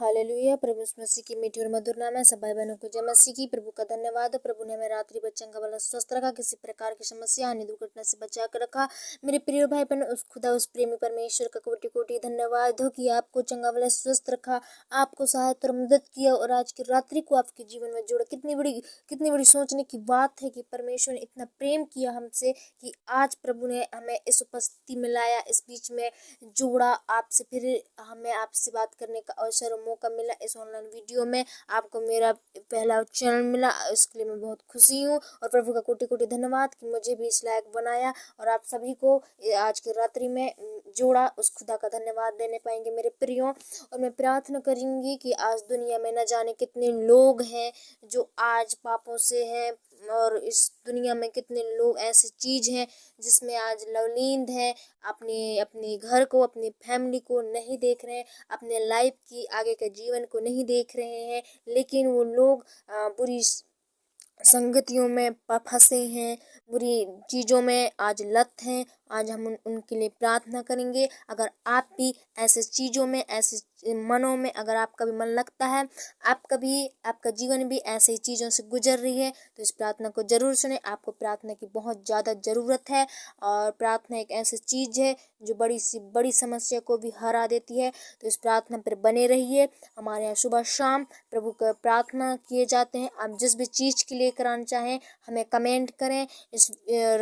Hallelujah. प्रभु यीशु मसीह की मीठी और मधुर नाम है। सब भाई बहनों को जय मसीह की। प्रभु का धन्यवाद। प्रभु ने हमें रात्रि बच्चन का वाला स्वस्थ रखा, किसी प्रकार की समस्या हानि दुर्घटना से बचा कर रखा। मेरे प्रिय भाई बहन, उस खुदा उस प्रेमी परमेश्वर का कोटि कोटि धन्यवाद हो कि आपको चंगा वाला स्वस्थ रखा, आपको सहायता और मदद किया और आज की रात्रि को आपके जीवन में जोड़ा। कितनी बड़ी सोचने की बात है कि परमेश्वर ने इतना प्रेम किया हमसे कि आज प्रभु ने हमें इस उपस्थिति में लाया, इस बीच में जोड़ा, आपसे फिर हमें आपसे बात करने का अवसर और मौका मिला। इस ऑनलाइन वीडियो में आपको मेरा पहला चैनल मिला, इसके लिए मैं बहुत खुशी हूँ और प्रभु का कोटि कोटि धन्यवाद कि मुझे भी इस लायक बनाया और आप सभी को आज की रात्रि में जोड़ा। उस खुदा का धन्यवाद देने पाएंगे मेरे प्रियो। और मैं प्रार्थना करूंगी कि आज दुनिया में न जाने कितने लोग हैं जो आज पापों से हैं और इस दुनिया में कितने लोग ऐसी चीज हैं जिसमें आज लवलीन है, अपने घर को, अपनी फैमिली को नहीं देख रहे हैं, अपने लाइफ की आगे के जीवन को नहीं देख रहे हैं, लेकिन वो लोग बुरी संगतियों में फंसे हैं, बुरी चीज़ों में आज लत हैं। आज हम उनके लिए प्रार्थना करेंगे। अगर आप भी ऐसे चीज़ों में, ऐसे मनों में अगर आपका भी मन लगता है, आपका जीवन भी ऐसे ही चीज़ों से गुजर रही है, तो इस प्रार्थना को जरूर सुने। आपको प्रार्थना की बहुत ज़्यादा ज़रूरत है और प्रार्थना एक ऐसी चीज़ है जो बड़ी समस्या को भी हरा देती है। तो इस प्रार्थना पर बने रहिए। हमारे यहाँ सुबह शाम प्रभु का प्रार्थना किए जाते हैं। आप जिस भी चीज़ के लिए कराना चाहें हमें कमेंट करें,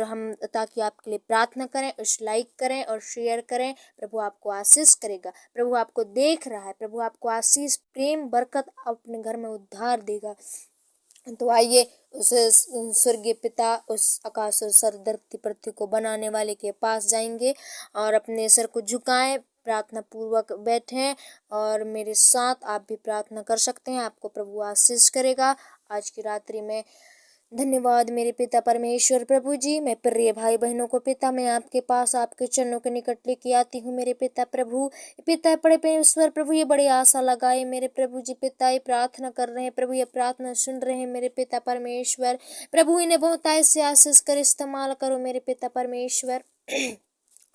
हम ताकि आपके लिए प्रार्थना करें, उस लाइक करें और शेयर करें। प्रभु आपको आशीष करेगा। प्रभु आपको देख रहा है। प्रभु आपको आशीष, प्रेम, बरकत अपने घर में उद्धार देगा। तो आइए उस स्वर्गीय पिता, उस आकाश और सर धरती पृथ्वी को बनाने वाले के पास जाएंगे और अपने सर को झुकाएं, प्रार्थना पूर्वक बैठें और मेरे साथ आप भी प्रार्थना कर सकते हैं। आपको प्रभु आशीष करेगा आज की रात्रि में। धन्यवाद मेरे पिता परमेश्वर। प्रभु जी, मैं प्रिय भाई बहनों को पिता मैं आपके पास आपके चरणों के निकट लेके आती हूँ मेरे पिता। प्रभु पिता बड़े परमेश्वर, प्रभु ये बड़ी आशा लगाए मेरे प्रभु जी। पिता ये प्रार्थना कर रहे हैं प्रभु, ये प्रार्थना सुन रहे हैं मेरे पिता परमेश्वर। प्रभु इन्हें बहुत ऐसे आशीष कर इस्तेमाल करो मेरे पिता परमेश्वर।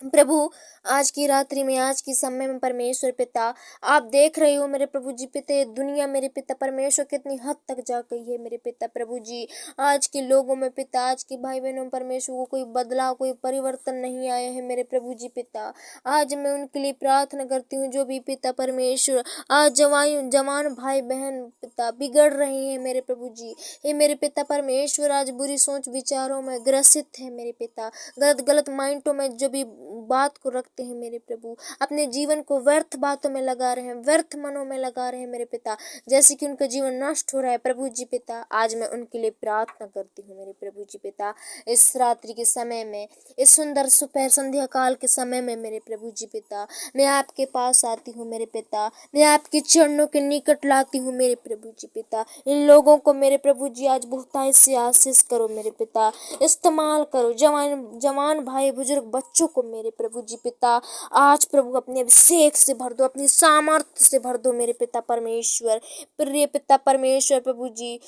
प्रभु आज की रात्रि में, आज की समय में परमेश्वर पिता, आप देख रहे हो मेरे प्रभु जी पिता, ये दुनिया मेरे पिता परमेश्वर कितनी हद तक जा गई है मेरे पिता प्रभु जी। आज के लोगों में पिता, आज के भाई बहनों में परमेश्वर को कोई बदलाव, कोई परिवर्तन नहीं आया है मेरे प्रभु जी पिता। आज मैं उनके लिए प्रार्थना करती हूँ जो भी पिता परमेश्वर आज जवान भाई बहन पिता बिगड़ रहे हैं मेरे प्रभु जी। हे मेरे पिता परमेश्वर, आज बुरी सोच विचारों में ग्रसित है मेरे पिता, गलत माइंडों में जो भी बात को रखते हैं मेरे प्रभु, अपने जीवन को व्यर्थ बातों में लगा रहे हैं, व्यर्थ मनों में लगा रहे हैं मेरे पिता, जैसे कि उनका जीवन नष्ट हो रहा है प्रभु जी पिता। आज मैं उनके लिए प्रार्थना करती हूँ मेरे प्रभु जी पिता। इस रात्रि के समय में, इस सुंदर सुपहर संध्या काल के समय में मेरे प्रभु जी पिता, मैं आपके पास आती हूँ मेरे पिता, मैं आपके चरणों के निकट लाती हूँ मेरे प्रभु जी पिता। इन लोगों को मेरे प्रभु जी आज बहुतायत से आशीष करो मेरे पिता, इस्तेमाल करो। जवान भाई बुजुर्ग बच्चों को मेरे प्रभु जी पिता आज प्रभु अपने अभिषेक से भर दो, अपनी सामर्थ्य से भर दो मेरे पिता परमेश्वर। प्रिय पिता परमेश्वर प्रभु जी,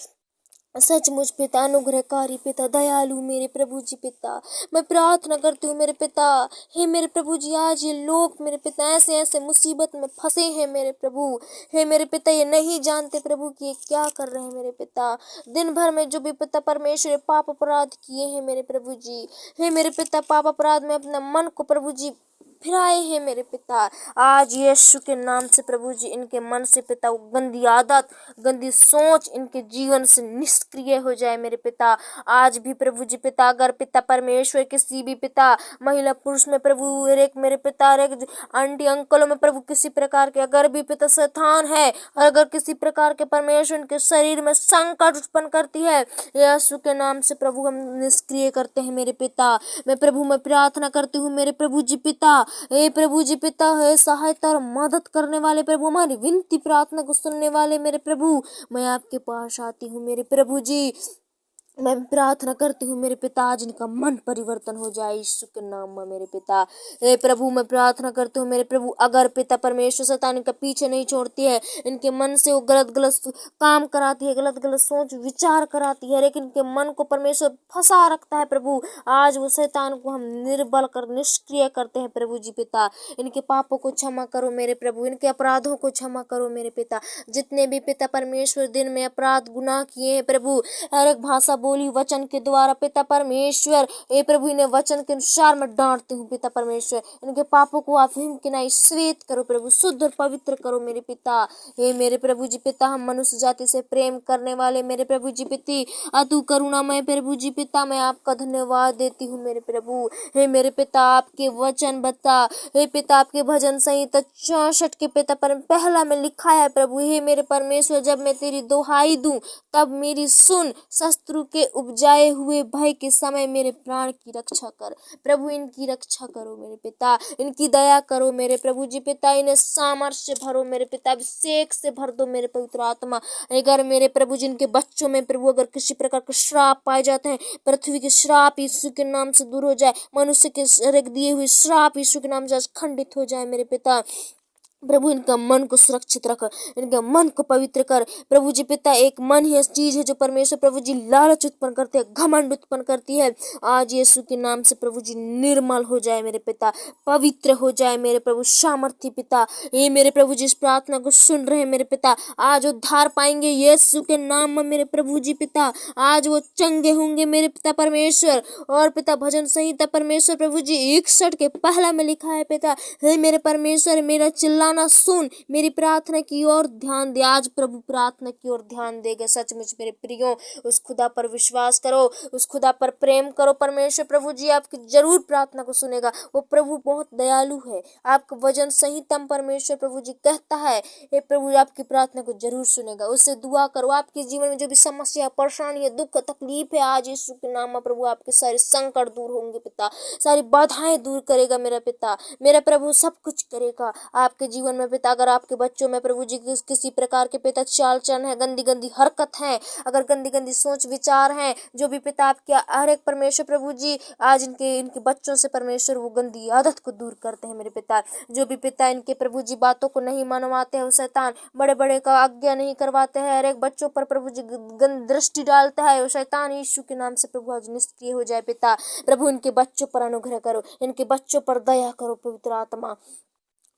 सचमुच पिता अनुग्रहकारी पिता, दयालु मेरे प्रभु जी पिता, मैं प्रार्थना करती हूँ मेरे पिता। हे मेरे प्रभु जी, आज ये लोग मेरे पिता ऐसे मुसीबत में फंसे हैं मेरे प्रभु। हे मेरे पिता, ये नहीं जानते प्रभु कि ये क्या कर रहे हैं मेरे पिता। दिन भर में जो भी पिता परमेश्वर पाप अपराध किए हैं मेरे प्रभु जी, हे मेरे पिता पाप अपराध में अपना मन को प्रभु जी फिराए हैं मेरे पिता। आज यीशु के नाम से प्रभु जी इनके मन से पिता वो गंदी आदत, गंदी सोच इनके जीवन से निष्क्रिय हो जाए मेरे पिता। आज भी प्रभु जी पिता, अगर पिता परमेश्वर किसी भी पिता महिला पुरुष में प्रभु, एक मेरे पिता, एक आंटी अंकलों में प्रभु किसी प्रकार के अगर भी पिता शैतान है, और अगर किसी प्रकार के परमेश्वर उनके शरीर में संकट उत्पन्न करती है, यीशु के नाम से प्रभु हम निष्क्रिय करते हैं मेरे पिता। मैं प्रार्थना करती हूँ मेरे प्रभु जी पिता, हे प्रभु जी पिता, है सहायता और मदद करने वाले प्रभु, हमारी विनती प्रार्थना को सुनने वाले मेरे प्रभु, मैं आपके पास आती हूँ मेरे प्रभु जी। मैं प्रार्थना करती हूँ मेरे पिता, आज इनका मन परिवर्तन हो जाए यीशु के नाम में मेरे पिता। हे प्रभु, मैं प्रार्थना करती हूँ मेरे प्रभु, अगर पिता परमेश्वर शैतान इनका पीछे नहीं छोड़ती है, इनके मन से वो गलत गलत काम कराती है, गलत गलत सोच विचार कराती है, लेकिन इनके मन को परमेश्वर फंसा रखता है प्रभु, आज वो शैतान को हम निर्बल कर निष्क्रिय करते हैं प्रभु जी पिता। इनके पापों को क्षमा करो मेरे प्रभु, इनके अपराधों को क्षमा करो मेरे पिता। जितने भी पिता परमेश्वर दिन में अपराध गुनाह किए हैं प्रभु, हर एक भाषा बोली वचन के द्वारा पिता परमेश्वर, हे प्रभु इन्हें वचन के अनुसार मैं डांटती हूँ पिता परमेश्वर। इनके पापों को आप हिम के नाई श्वेत करो प्रभु, शुद्ध और पवित्र करो मेरे पिता। हे मेरे प्रभु जी पिता, हम मनुष्य जाति से प्रेम करने वाले मेरे प्रभु जी पिता, अतु करुणामय प्रभु जी पिता, मैं आपका धन्यवाद देती हूँ मेरे प्रभु। हे मेरे पिता, आपके वचन बता, हे पिता आपके भजन संहिता 64 के पिता पर पहला में लिखा है प्रभु, हे मेरे परमेश्वर, जब मैं तेरी दोहाई दूं तब मेरी सुन, शत्रु के उपजाए हुए भय के समय मेरे प्राण की रक्षा कर प्रभु। इनकी रक्षा करो मेरे पिता, इनकी दया करो मेरे प्रभु जी पिता, इन्हें सामर्थ्य से भरो मेरे पिता, अभिषेक से भर दो मेरे पवित्र आत्मा। अगर मेरे प्रभु जिनके बच्चों में प्रभु अगर किसी प्रकार के श्राप पाए जाते हैं, पृथ्वी के श्राप यीशु के नाम से दूर हो जाए, मनुष्य के दिए हुए श्राप यीशु के नाम से खंडित हो जाए मेरे पिता। प्रभु इनका मन को सुरक्षित रख, इनके मन को पवित्र कर प्रभु जी पिता। एक मन ही चीज है जो परमेश्वर प्रभु जी लालच उत्पन्न करते हैं, घमंड उत्पन्न करती है, आज यीशु के नाम से प्रभु जी निर्मल हो जाए मेरे पिता, पवित्र हो जाए मेरे प्रभु, सामर्थ्य पिता। ये मेरे प्रभु जी इस प्रार्थना को सुन रहे हैं मेरे पिता, आज उद्धार पाएंगे यीशु के नाम में मेरे प्रभु जी पिता, आज वो चंगे होंगे मेरे पिता परमेश्वर। और पिता भजन संहिता परमेश्वर प्रभु जी 61 के पहला में लिखा है पिता, हे मेरे परमेश्वर मेरा चिल्लाना सुन, मेरी प्रार्थना की ओर ध्यान दे। आज प्रभु प्रार्थना की ओर ध्यान देगा सचमुच मेरे प्रियो, उस खुदा पर विश्वास करो, उस खुदा पर प्रेम करो, परमेश्वर प्रभु जी आपकी जरूर प्रार्थना को सुनेगा। वो प्रभु बहुत दयालु है, आपका वचन संहिता परमेश्वर प्रभु जी कहता है, ये प्रभु आपकी प्रार्थना को जरूर सुनेगा। उससे दुआ करो, आपके जीवन में जो भी समस्या परेशानी है दुख तकलीफ है, आज यीशु के नाम में प्रभु आपके सारे संकट दूर होंगे पिता, सारी बाधाएं दूर करेगा मेरा पिता, मेरा प्रभु सब कुछ करेगा आपके जीवन में पिता। अगर आपके बच्चों में प्रभु जी किसी प्रकार के पिता चाल चलन है, गंदी गंदी हरकत है, अगर गंदी गंदी सोच विचार हैं, जो भी पिता आपके हर एक परमेश्वर प्रभु जी आज इनके बच्चों से परमेश्वर वो गंदी आदत को दूर करते हैं मेरे पिता। जो भी पिता इनके प्रभु जी बातों को नहीं मनवाते हैं, वो शैतान बड़े बड़े का आज्ञा नहीं करवाते हैं, हर एक बच्चों पर प्रभु जी गंद दृष्टि डालता है, वो शैतान यीशु के नाम से प्रभु आज निष्क्रिय हो जाए पिता। प्रभु इनके बच्चों पर अनुग्रह करो, इनके बच्चों पर दया करो पवित्र आत्मा।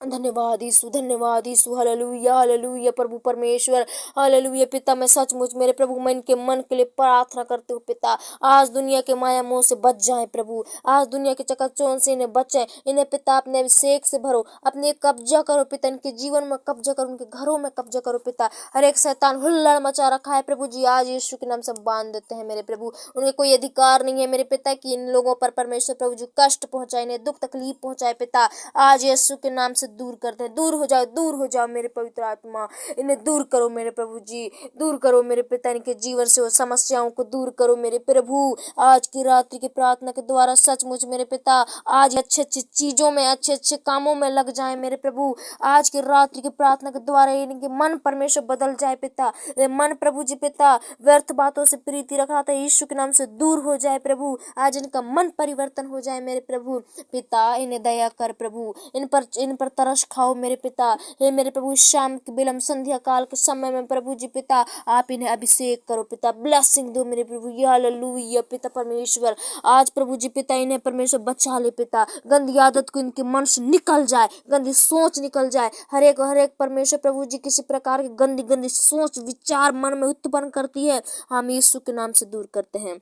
धन्यवाद यीशु, हालेलुया हालेलुया प्रभु परमेश्वर, हालेलुया पिता। मैं सचमुच मेरे प्रभु मैं इनके मन के लिए प्रार्थना करती हूँ पिता, आज दुनिया के माया मोह से बच जाए प्रभु, आज दुनिया के चकाचौंध से इन्हें बचाए, इन्हें पिता अपने अभिषेक से भरो, अपने कब्जा करो पिता, इनके जीवन में कब्जा करो, उनके घरों में कब्जा करो पिता। हर एक शैतान हुल्लड़ मचा रखा है प्रभु जी, आज यीशु के नाम से बांध देते हैं मेरे प्रभु। उन्हें कोई अधिकार नहीं है मेरे पिता कि इन लोगों पर परमेश्वर प्रभु जी कष्ट पहुंचाए, इन्हें दुख तकलीफ पहुंचाए पिता, आज यीशु के नाम से दूर करते हैं। दूर हो जाओ मेरे पवित्र आत्मा, इन्हें दूर करो मेरे प्रभु जी, दूर करो मेरे पिता, इनके जीवन से वो समस्याओं को दूर करो मेरे प्रभु। आज की रात्रि की प्रार्थना के द्वारा सचमुच मेरे पिता आज अच्छे अच्छे चीजों में अच्छे अच्छे कामों में लग जाए मेरे प्रभु। आज की रात्रि की प्रार्थना के द्वारा इनके मन परमेश्वर बदल जाए पिता, मन प्रभु जी पिता व्यर्थ बातों से प्रीति रखा था यीशु के नाम से दूर हो जाए प्रभु, आज इनका मन परिवर्तन हो जाए मेरे प्रभु पिता। इन्हें दया कर प्रभु, इन पर तरस खाओ मेरे पिता। हे मेरे प्रभु शाम के विलंब संध्या काल के समय में प्रभु जी पिता आप इन्हें अभिषेक करो पिता, ब्लेसिंग दो मेरे प्रभु, हालेलुया पिता परमेश्वर। आज प्रभु जी पिता इन्हें परमेश्वर बचा ले पिता, गंदी आदत को इनके मन से निकल जाए, गंदी सोच निकल जाए, हर एक परमेश्वर प्रभु जी किसी प्रकार की गंदी गंदी सोच विचार मन में उत्पन्न करती है, हम यीशु के नाम से दूर करते हैं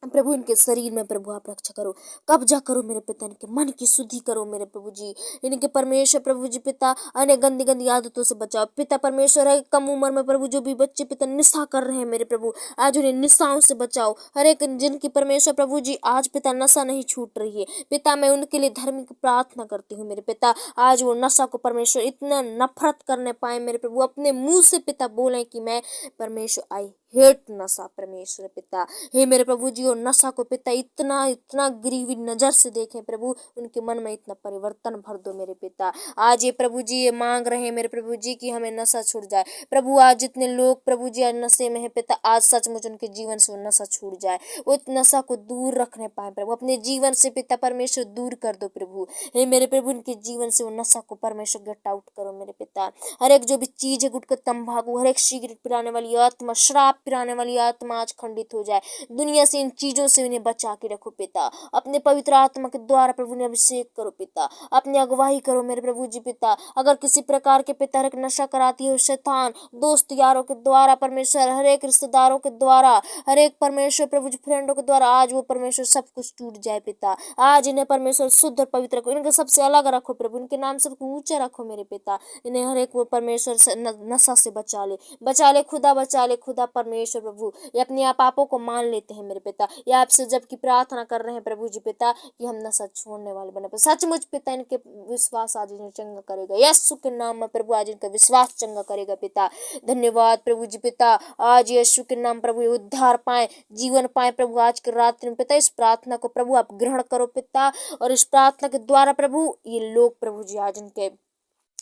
प्रभु। इनके शरीर में प्रभु आप रक्षा करो, कब्जा करो मेरे पिता, इनके मन की शुद्धि करो मेरे प्रभु जी, इनके परमेश्वर प्रभु जी पिता अन्य गंदी गंदी आदतों से बचाओ पिता परमेश्वर। है कम उम्र में प्रभु जो भी बच्चे पिता निशा कर रहे हैं मेरे प्रभु, आज उन्हें निशाओं से बचाओ, हर एक जिनकी परमेश्वर प्रभु जी आज पिता नशा नहीं छूट रही है पिता, मैं उनके लिए धर्म की प्रार्थना करती हूँ मेरे पिता, आज वो नशा को परमेश्वर इतना नफरत करने पाए मेरे प्रभु, अपने मुंह से पिता बोले कि मैं परमेश्वर आई हेट नशा परमेश्वर पिता। हे मेरे प्रभु जी, वो नशा को पिता इतना इतना गिरी हुई नजर से देखें प्रभु, उनके मन में इतना परिवर्तन भर दो मेरे पिता। आज ये प्रभु जी ये मांग रहे हैं मेरे प्रभु जी कि हमें नशा छूट जाए प्रभु। आज जितने लोग प्रभु जी आज नशे में है पिता, आज सचमुच उनके जीवन से वो नशा छूट जाए, वो नशा को दूर रखने पाए प्रभु, अपने जीवन से पिता परमेश्वर दूर कर दो प्रभु। हे मेरे प्रभु, उनके जीवन से वो नशा को परमेश्वर गेट आउट करो मेरे पिता। हर एक जो भी चीज है, गुटखा तंबाकू, हर एक सिगरेट पिलाने वाली आत्मा, शराब पिलाने वाली आत्मा आज खंडित हो जाए। दुनिया से इन चीजों से इन्हें बचा के रखो पिता। अपने पवित्र आत्मा के द्वारा प्रभु ने अभिषेक करो पिता, अपनी अगुवाई करो मेरे प्रभु जी पिता। अगर किसी प्रकार के पिता हर एक नशा कराती है शैतान, दोस्त यारों के द्वारा परमेश्वर, हर एक रिश्तेदारों के द्वारा, हर एक परमेश्वर प्रभु जी फ्रेंडों के द्वारा, आज वो परमेश्वर सब कुछ टूट जाए पिता। आज इन्हें परमेश्वर शुद्ध और पवित्र रखो, इनके सबसे अलग रखो प्रभु, इनके नाम सबको ऊंचा रखो मेरे पिता। इन्हें हर एक वो परमेश्वर से नशा से बचा ले खुदा, बचा ले खुदा परमेश्वर प्रभु। ये अपने आप पापों को मान लेते हैं मेरे पिता, ये आपसे जबकि प्रार्थना कर रहे हैं प्रभु जी पिता कि हम नशा छोड़ने वाले बने। सचमुच पिता इनके विश्वास आज इन्हें चंगा करेगा, यीशु के नाम में प्रभु आज इनका विश्वास चंगा करेगा पिता। धन्यवाद प्रभु जी पिता। आज यीशु के नाम प्रभु ये उद्धार पाए, जीवन पाए प्रभु आज के रात्रि में पिता। इस प्रार्थना को प्रभु आप ग्रहण करो पिता, और इस प्रार्थना के द्वारा प्रभु ये लोग प्रभु जी आज इनके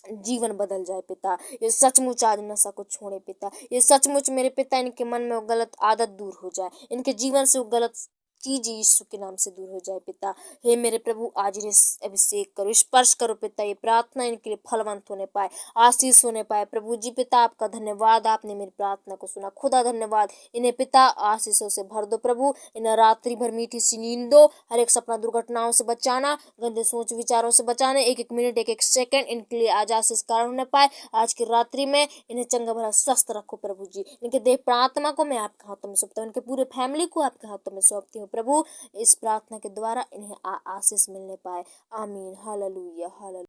जीवन बदल जाए पिता। ये सचमुच आज नशा को छोड़े पिता, ये सचमुच मेरे पिता इनके मन में वो गलत आदत दूर हो जाए, इनके जीवन से वो गलत चीज यीशु के नाम से दूर हो जाए पिता। हे मेरे प्रभु, आज इन्हें अभिषेक करो, स्पर्श करो पिता। ये प्रार्थना इनके लिए फलवंत होने पाए, आशीष होने पाए प्रभु जी पिता। आपका धन्यवाद, आपने मेरी प्रार्थना को सुना खुदा। धन्यवाद। इन्हें पिता आशीषों से भर दो प्रभु, इन्हें रात्रि भर मीठी सी नींद दो, हर एक सपना दुर्घटनाओं से बचाना, गंदे सोच विचारों से बचाने, एक एक मिनट एक एक सेकंड इनके लिए आज आशीष कारण होने पाए। आज की रात्रि में इन्हें चंगा भला स्वस्थ रखो प्रभु जी। इनके देह प्रार्थना को मैं आपके हाथों में सौंपता हूँ, इनके पूरे फैमिली को आपके हाथों में सौंपती हूँ प्रभु। इस प्रार्थना के द्वारा इन्हें आशीष मिलने पाए। आमीन। Hallelujah hallelujah.